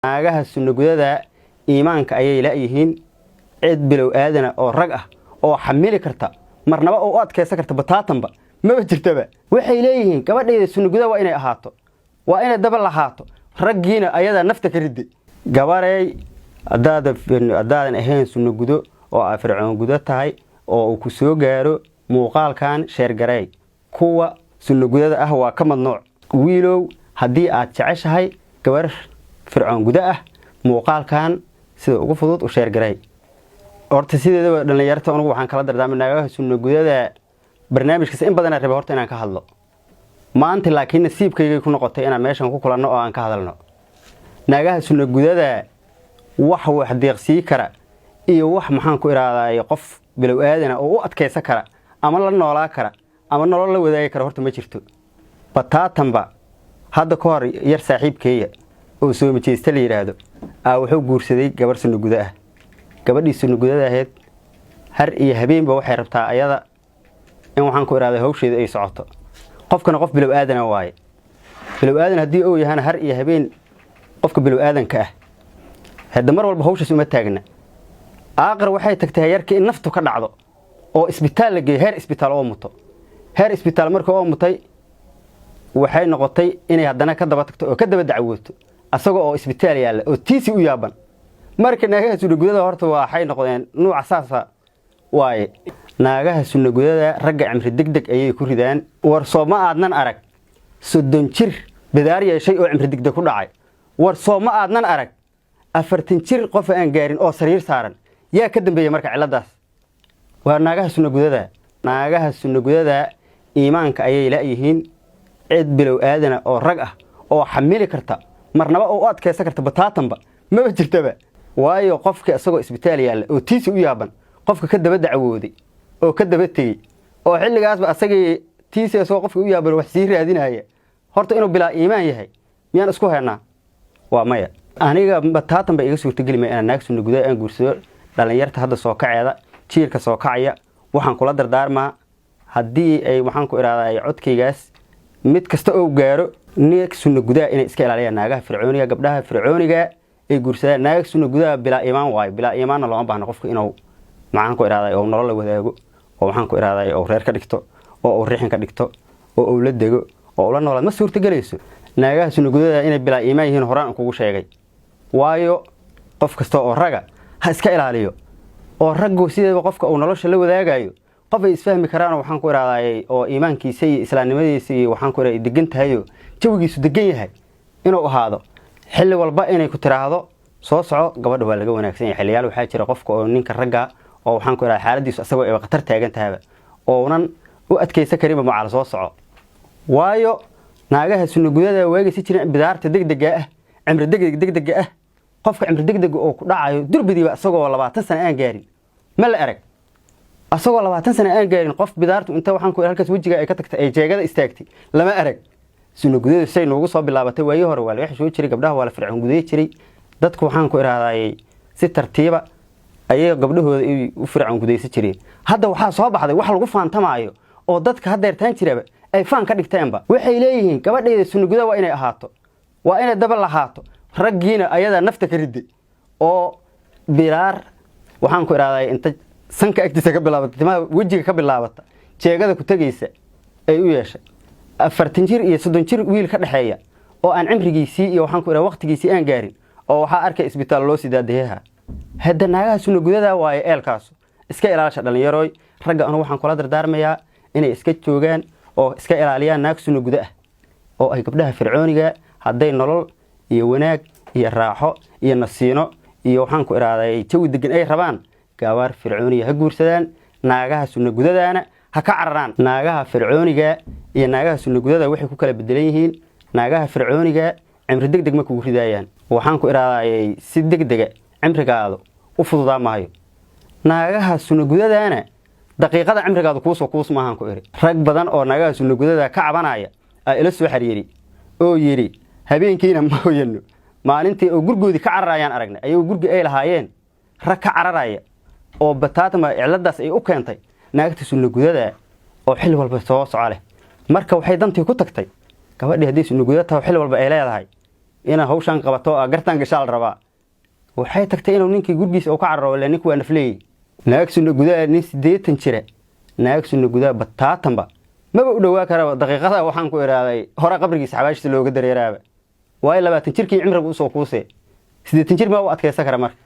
naagaha sunnagudada iimaanka ayay laayihiin cid bilow aadana oo rag ah oo xamili karta marnaba oo adkaysan karta bataatanba ma jirtaba waxay leeyihiin gabadheeda sunnagudada waa inay ahaato waa inay daba lahaato raggiina ayada nafta ka ridday gabaray adaadan ahayn sunnagudo oo ay fircoon gudo tahay oo uu ku soo gaaro muuqaalkan sheer garay kuwa sunnagudada ah waa ka madnooc wiilow haddii aad jeceshahay gabar fircoon gudo ah muuqaalkan sida ugu fudud u sheer garay horta sideedaba dhalinyarta anigu waxaan kala dardaarmay naagaha sunnagudada barnaamijkiisa in badan aan rabay horta inaan ka hadlo maanta laakiin nasiibkayga ku noqotay inaan meeshan ku kulanno oo aan ka hadalno naagaha sunnagudada wax deeqsii kara iyo wax maxaan ku iraaday qof bilow aadana oo u adkaysan kara ama la noolaa kara ama nolol la wadaagi kara horta ma jirto bataatanba hadda ka hor yar saaxiibkeeya oo soo majeesta la yiraahdo wuxuu guursaday gabar sunnagudo ah gabadhii sunnagudada ahayd har iyo habeenba waxay rabtaa ayada in waxaan ku iraaday hawsheeda ay socoto qofkana qof bilow aadana waaye bilow aadan haddii uu yahay har iyo habeen qofka bilow aadanka ah hadda mar walba hawshaas uma taagna aakhir waxay tagtay yarkii in naftu ka dhacdo oo isbitaal la geeyo heer isbitaal oo muto heer isbitaal marka oo mutay waxay noqotay inay haddana ka daba tagto oo ka daba dacwooto asagoo oo isbitaal yaala oo tiisi u yaaban marka naagaha sunnagudada horta waxay noqdeen nooc asaasa waaye naagaha sunnagudada ragga cimri degdeg ayay ku ridaan war sooma aadnan arag 30 jir bidaar yeeshay oo cimri degdeg ku dhacay war sooma aadnan arag 40 jir qof aan gaarin oo sariir saaran yaa ka dambeeyay marka ciladaas waa naagaha sunnagudada iimaanka ayay laayihiin cid bilow aadana oo rag ah oo xamili karta marnaba oo adkaysan karta bataatanba ma jirtaba waayo qofka asagoo isbitaal yaala oo tiisi u yaaban qofka ka daba dacwooday oo ka daba tagay oo xilligaasba asagii tiisi asagoo qofka u yaaban wax sii raadinaya horta inuu bilaa iimaan yahay miyaan isku haynaa waa maya aniga bataatanba iga suurtageli ma inaan naag sunnagudada aan guursado dhalinyarta hadda soo kaceeda jiirka soo kacaya waxaan kula dardaarmaa haddii ay waxaan ku iraaday codkaygaas mid kasta oo gaaro naag sunnagudada inay iska ilaaliyaan naagaha fircooniga gabdhaha fircooniga ay guursadaan naag sunnagudada bilaa iimaan waayo bilaa iimaanna looma baahna qofka inuu maxaan ku iraaday oo nolol la wadaago oo waxaan ku iraaday oo reer ka dhigto oo uu riixin ka dhigto oo uu la dego oo la noolaad ma suurtagelayso naagaha sunnagudada inay bilaa iimaan yihiin horaan kugu sheegay waayo qof kasta oo raga ha iska ilaaliyo oo raggu sideeba qofka uu nolosha la wadaagayo qof ay isfahmi karaan waxaan ku iraaday oo iimaankiisa iyo islaamnimadiisa iyo waxaan ku iraaday degan tahay oo jawigiisu degan yahay inuu ahaado xilli walba inay ku tiraahdo soo soco gabadha waa laga wanaagsan yahay xilliyaal waxa jira qofka oo ninka ragga oo waxaan ku iraaday xaaladiisu asagoo ay khatar taagan tahay oo unan u adkaysan karin macaal soo soco waayo naagaha sunnagudada waagaysi jireen bidaarta degdega ah cimri degdega ah qofka cimri degdeg oo ku dhacayo durbidiiba asagoo 20 sano aan gaarin ma la arag asagoo 20 sano aan gaarin qof bidaartu inta waxaan ku halkaas wajiga ay ka tagtay ay jeegada istaagtay lama arag sunnagudada say noogu soo bilaabatay waayii hore waa la xishoo jiray gabdhaha waa la fircoon guday jiray dadku waxaan ku iraaday si tartiiba ayay gabdhahooda u fircoon gudaysan jireen hadda waxa soo baxday wax lagu faantamaayo oo dadka hadeertaan jiraba ay faan ka dhigteenba waxay leeyihiin gabadheeda sunnagudada waa inay ahaato waa inay daba lahaato raggiina ayada nafta ka ridday oo bilaar waxaan ku iraaday inta sanka agtiisa ka bilaabata timaha wajiga ka bilaabata jeegada ku tagaysa ay u yeeshay 40 jir iyo 30 jir wiil ka dhaxeeya oo aan cimrigiisii iyo waxaan ku iraaday waqtigiisii aan gaarin oo waxa arkay isbitaal loo sidaadayaha hadda naagaha sunnagudada waa eelkaas iska ilaalisha dhalinyarooy ragga anu waxaan kula dardaarmayaa inay iska joogaan oo iska ilaaliyaan naag sunnagudo ah oo ay gabdhaha fircooniga hadday nolol iyo wanaag iyo raaxo iyo nasiino iyo waxaan ku iraaday jawi degan ay rabaan gabar fircooniga ha guursadaan naagaha sunnagudadaana ha ka cararaan naagaha fircooniga iyo naagaha sunnagudada waxay ku kala bedelan yihiin naagaha fircooniga cimri degdeg ma kugu ridaayaan waxaan ku iraaday si degdeg cimrigaadu u fududaa maayo naagaha sunnagudadaana daqiiqada cimrigaadu kuus maahan ku iri rag badan oo naagaha sunnagudada ka cabanaya ay ila soo xariiri oo yiri habeenkiina ma hooyano maalintii oo gurgoodi ka cararayaan aragnay ayuu gurgi ay lahaayeen rag ka cararaya oo bataatama ciladaas ay u keentay naagta sunnagudada oo xil walba soo socole marka waxay dantii ku tagtay gabadhii hadii sunnagudada xil walba ay leedahay ina hawshan qabato gartaan gashaal rabaa waxay tagtay inuu ninkii gurgiisa oo ka cararo ilaa ninku waa nafleey naagsuuna gudaa nin 80 jira naagsuuna gudaa bataatanba maba u dhawaa kara daqiiqada waxaan ku iraaday hore qabrigiisa xabaashisa looga dareeraaba way 20 jirkii cimriga u soo kuusay 80 jir ma u adkaysan kara marka